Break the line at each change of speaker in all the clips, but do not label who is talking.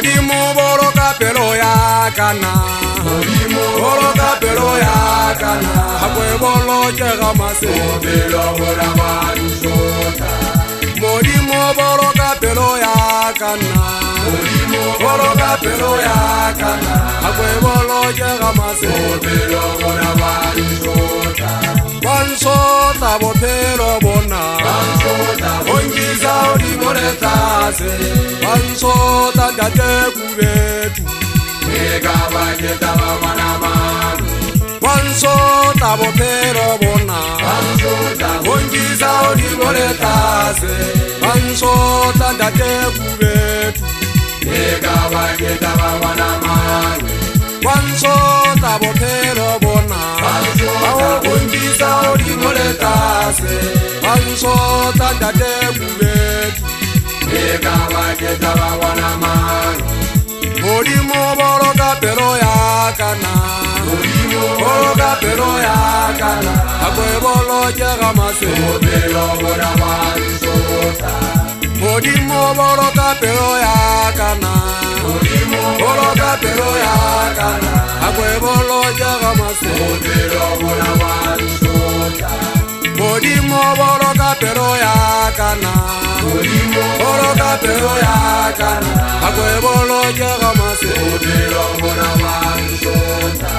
Modimo boroka pelo ya kana boroka pelo ya kana Hakwe bolo jega mase Belo bora manshota Modimo boroka pelo ya kana boroka pelo ya kana Hakwe bolo jega mase Belo bora manshota Banshota botelo bona Ongiza odi moretase Banshota date kubetu Ega bajeta bamana manu Banshota botelo bona Ongiza odi moretase Banshota date kubetu Ega bajeta bamana manu Banshota botelo bona Ongiza odi moretase Banshota date kubetu Ega bajeta bamana manu Modimo boroka pelo ya kana boroka pelo ya kana Hakwe bolo jega mase Belo bora manshota Modimo boroka pelo ya kana boroka pelo ya kana Hakwe bolo jega mase Belo bora manshota Modimo boroka pelo ya kana boroka pelo ya kana Hakwe bolo jega mase Belo bora manshota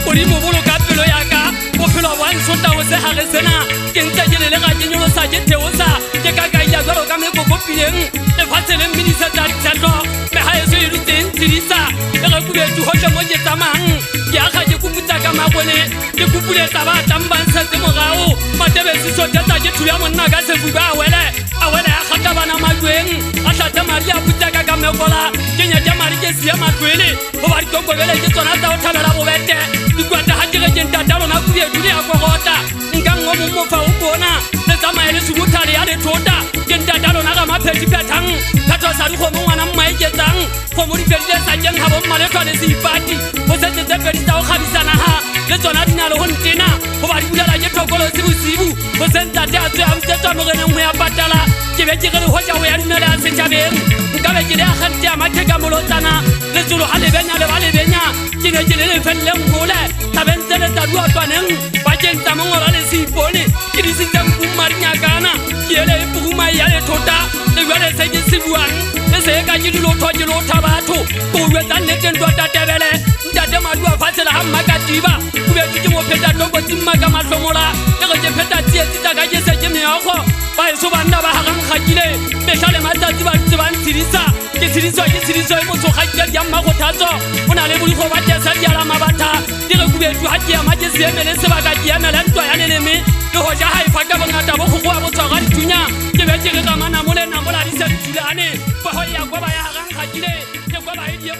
Modimo boroka pelo ya ka bophelo wa nshota o se hare sena ke ntse ke le ga kenyolo sa ke theosa ke ka ka ya garo ka me go kopileng le phatsele minisa tsa ditlo me ha eso e ruteng tirisa e ga kubetu hoja mo ke tsamang ke aga ke kuputsa ka mabone ke kupuletsa ba tamban sa temogao matebe se so tata ke thuya monna ka se fuba a wele a khata bana majweng a hlata maria putsa ka mekola ke nya ja mari ke sia matwele ho ba ditoko bele ke tsona tsa o thabela bo bete dikwata ha ke ke ntata lona ku ye dule a gogota nka ngo mo fa o bona le tsamaele se bothale ya le thota ke ntata lona ga mapheti phetang phetho sa di go mo ngwana mma iketsang go mo di phelile sa keng ha bo mmale tshwane se ipati bo setse tse pedi tsa o khabisana ha le tsona di na le ho ntena ho ba di bulela ke thokolo se bosibu bo sentse a tswe a mtetsa mo reneng ho ya patala ke be ke re ho ja ho ya dumela se tjabeng nka be ke le a khatte a matheka molotsana le tsolo ha le benya le ba le benya ke ne ke le felle ngole tabentse le tadua twaneng ba kenta mongora le se ipone ke di sitse mmarinya kana ke le puma ya le thota le bale se ke se buang le se ka ke dilo thoke lo thabatho go wetsa nnete ntwa tatebele ntate madua fatsela ha mmakatiba o be ke mo pheta toko tsimma ka mahlomola ke re ke pheta tsietsi tsa ka ke se ke meago ba eso banna ba hagang khakile be hlale matsatsi ba ntse ba ntsirisa ke tsiriso e motho ga ke ya mma go thatso ona le bodigo ba ke sa diala mabatha di re kubetu ha ke ya ma ke seemele se ba ka ke emela ntwa ya neneme le ho ja ha e faka bongata bo go go botswa ga ditunya ke be ke re ka mana mole na mola di se ditulane ba ho ya kwa ba ya hagang khakile ke kwa ba e die